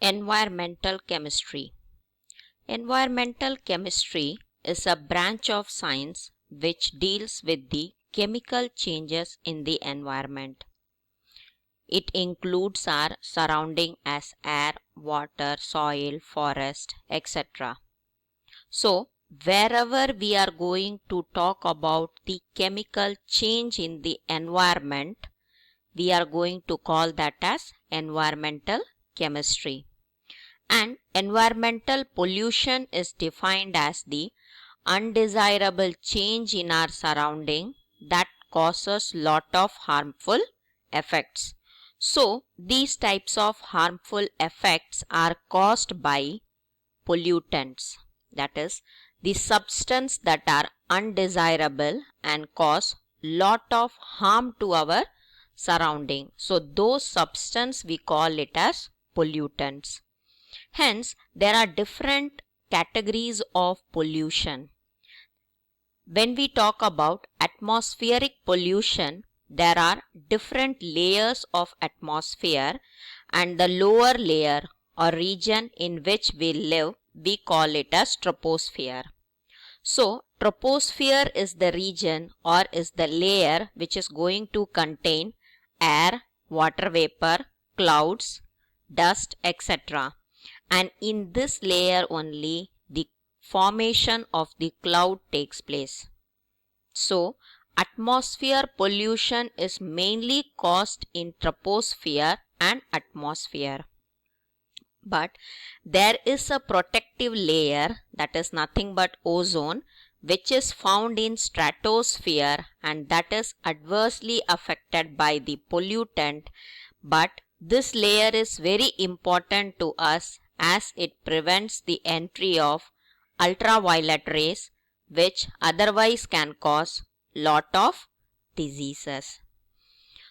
Environmental chemistry. Environmental chemistry is a branch of science which deals with the chemical changes in the environment. It includes our surrounding as air, water, soil, forest, etc. So, wherever we are going to talk about the chemical change in the environment, we are going to call that as environmental chemistry. And environmental pollution is defined as the undesirable change in our surrounding that causes lot of harmful effects. So these types of harmful effects are caused by pollutants, that is the substance that are undesirable and cause lot of harm to our surrounding. So those substance we call it as pollutants. Hence, there are different categories of pollution. When we talk about atmospheric pollution, there are different layers of atmosphere, and the lower layer or region in which we live, we call it as troposphere. So, troposphere is the region or is the layer which is going to contain air, water vapor, clouds, dust, etc. And in this layer only the formation of the cloud takes place. So, atmosphere pollution is mainly caused in troposphere and atmosphere. But there is a protective layer, that is nothing but ozone, which is found in stratosphere, and that is adversely affected by the pollutant. But this layer is very important to us as it prevents the entry of ultraviolet rays, which otherwise can cause lot of diseases.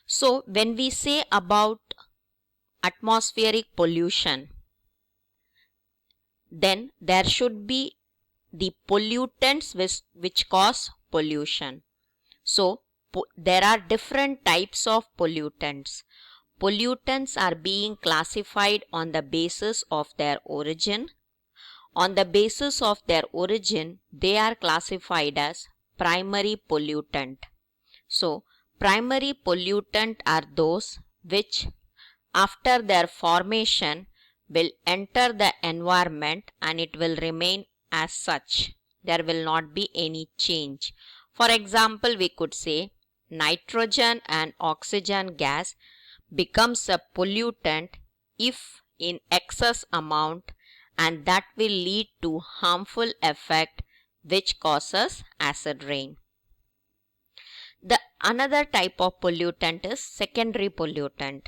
So when we say about atmospheric pollution, then there should be the pollutants which cause pollution. So there are different types of pollutants. Pollutants are being classified on the basis of their origin. On the basis of their origin, they are classified as primary pollutant. So primary pollutant are those which after their formation will enter the environment and it will remain as such. There will not be any change. For example, we could say nitrogen and oxygen gas becomes a pollutant if in excess amount, and that will lead to harmful effect which causes acid rain. The another type of pollutant is secondary pollutant.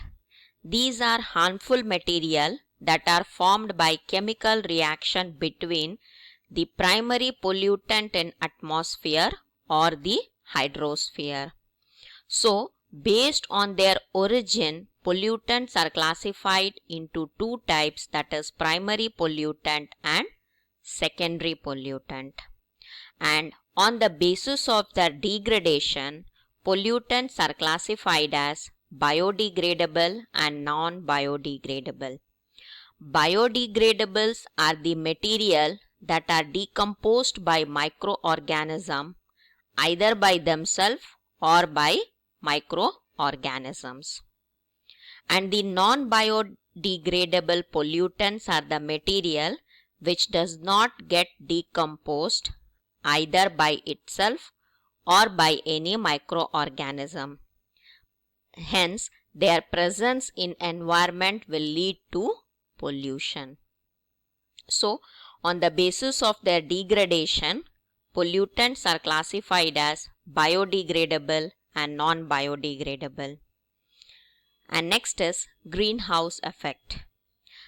These are harmful material that are formed by chemical reaction between the primary pollutant in atmosphere or the hydrosphere. So, based on their origin, pollutants are classified into two types, that is primary pollutant and secondary pollutant. And on the basis of their degradation, pollutants are classified as biodegradable and non-biodegradable. Biodegradables are the material that are decomposed by microorganisms either by themselves or by microorganisms. And the non-biodegradable pollutants are the material which does not get decomposed either by itself or by any microorganism. Hence, their presence in environment will lead to pollution. So, on the basis of their degradation, pollutants are classified as biodegradable and non-biodegradable. And next is greenhouse effect.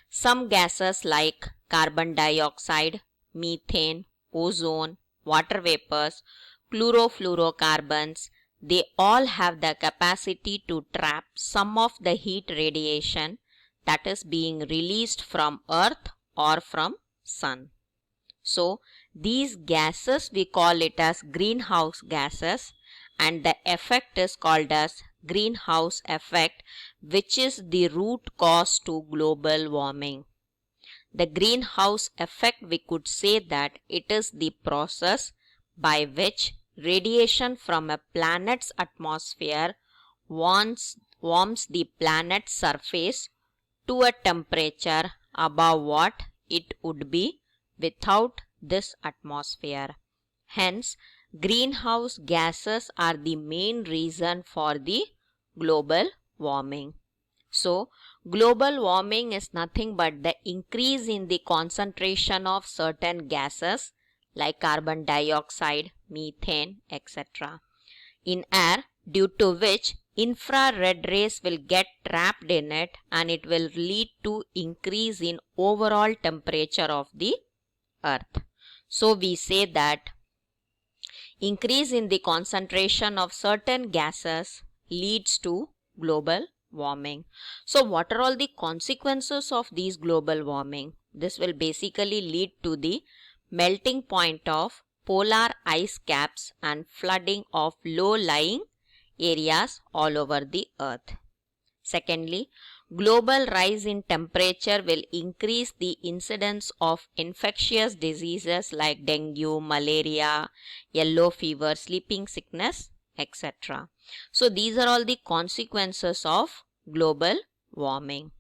Some gases like carbon dioxide, methane, ozone, water vapors, chlorofluorocarbons, they all have the capacity to trap some of the heat radiation that is being released from earth or from sun. So these gases we call it as greenhouse gases, and the effect is called as greenhouse effect, which is the root cause to global warming. The greenhouse effect, we could say that it is the process by which radiation from a planet's atmosphere warms the planet's surface to a temperature above what it would be without this atmosphere. Hence, greenhouse gases are the main reason for the global warming. So, global warming is nothing but the increase in the concentration of certain gases like carbon dioxide, methane, etc. in air, due to which infrared rays will get trapped in it and it will lead to increase in overall temperature of the earth. So we say that increase in the concentration of certain gases leads to global warming. So what are all the consequences of these global warming? This will basically lead to the melting point of polar ice caps and flooding of low-lying areas all over the earth. Secondly, global rise in temperature will increase the incidence of infectious diseases like dengue, malaria, yellow fever, sleeping sickness, etc. So these are all the consequences of global warming.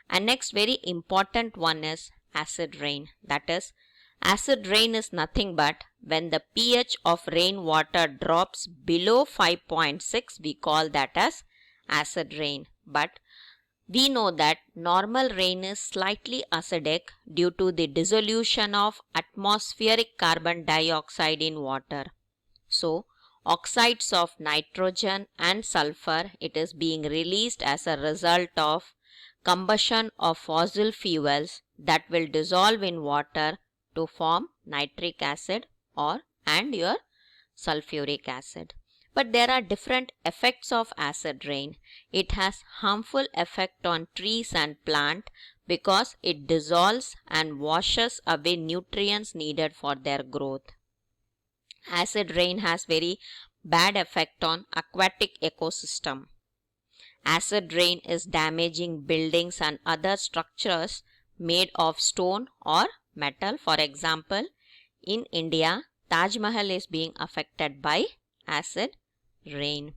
And next very important one is acid rain. That is, acid rain is nothing but when the pH of rainwater drops below 5.6, we call that as acid rain. But we know that normal rain is slightly acidic due to the dissolution of atmospheric carbon dioxide in water. So, oxides of nitrogen and sulfur, it is being released as a result of combustion of fossil fuels that will dissolve in water to form nitric acid and your sulfuric acid. But there are different effects of acid rain. It has harmful effect on trees and plant because it dissolves and washes away nutrients needed for their growth. Acid rain has very bad effect on aquatic ecosystem. Acid rain is damaging buildings and other structures made of stone or metal. For example, in India, Taj Mahal is being affected by acid rain.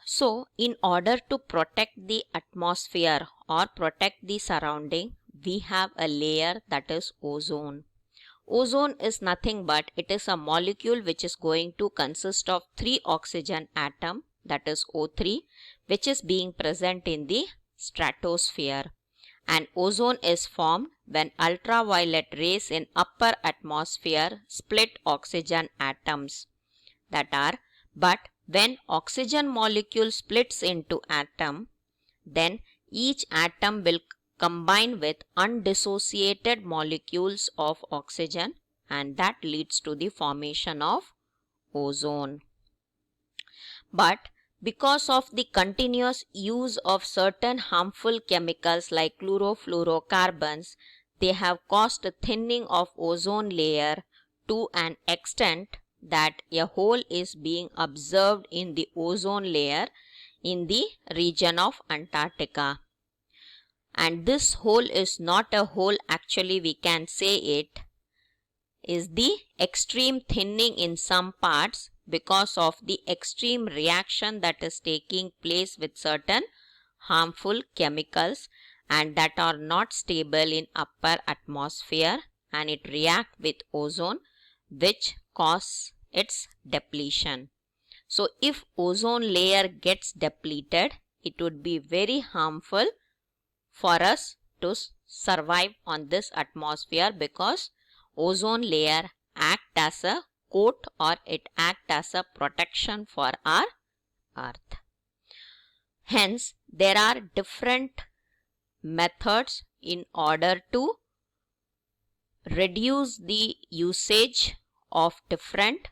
So, in order to protect the atmosphere or protect the surrounding, we have a layer that is ozone. Ozone is nothing but it is a molecule which is going to consist of 3 oxygen atom, that is O3, which is being present in the stratosphere. And ozone is formed when ultraviolet rays in upper atmosphere split oxygen atoms. But when oxygen molecule splits into atom, then each atom will combine with undissociated molecules of oxygen, and that leads to the formation of ozone. But because of the continuous use of certain harmful chemicals like chlorofluorocarbons, they have caused a thinning of ozone layer to an extent that a hole is being observed in the ozone layer in the region of Antarctica. And this hole is not a hole, actually we can say it is the extreme thinning in some parts because of the extreme reaction that is taking place with certain harmful chemicals and that are not stable in upper atmosphere, and it react with ozone which cause its depletion. So if ozone layer gets depleted, it would be very harmful for us to survive on this atmosphere because ozone layer act as a coat or it act as a protection for our earth. Hence, there are different methods in order to reduce the usage of different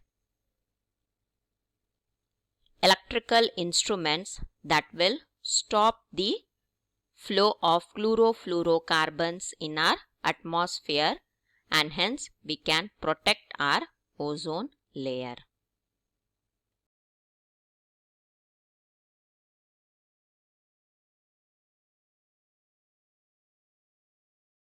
electrical instruments that will stop the flow of chlorofluorocarbons in our atmosphere, and hence we can protect our ozone layer.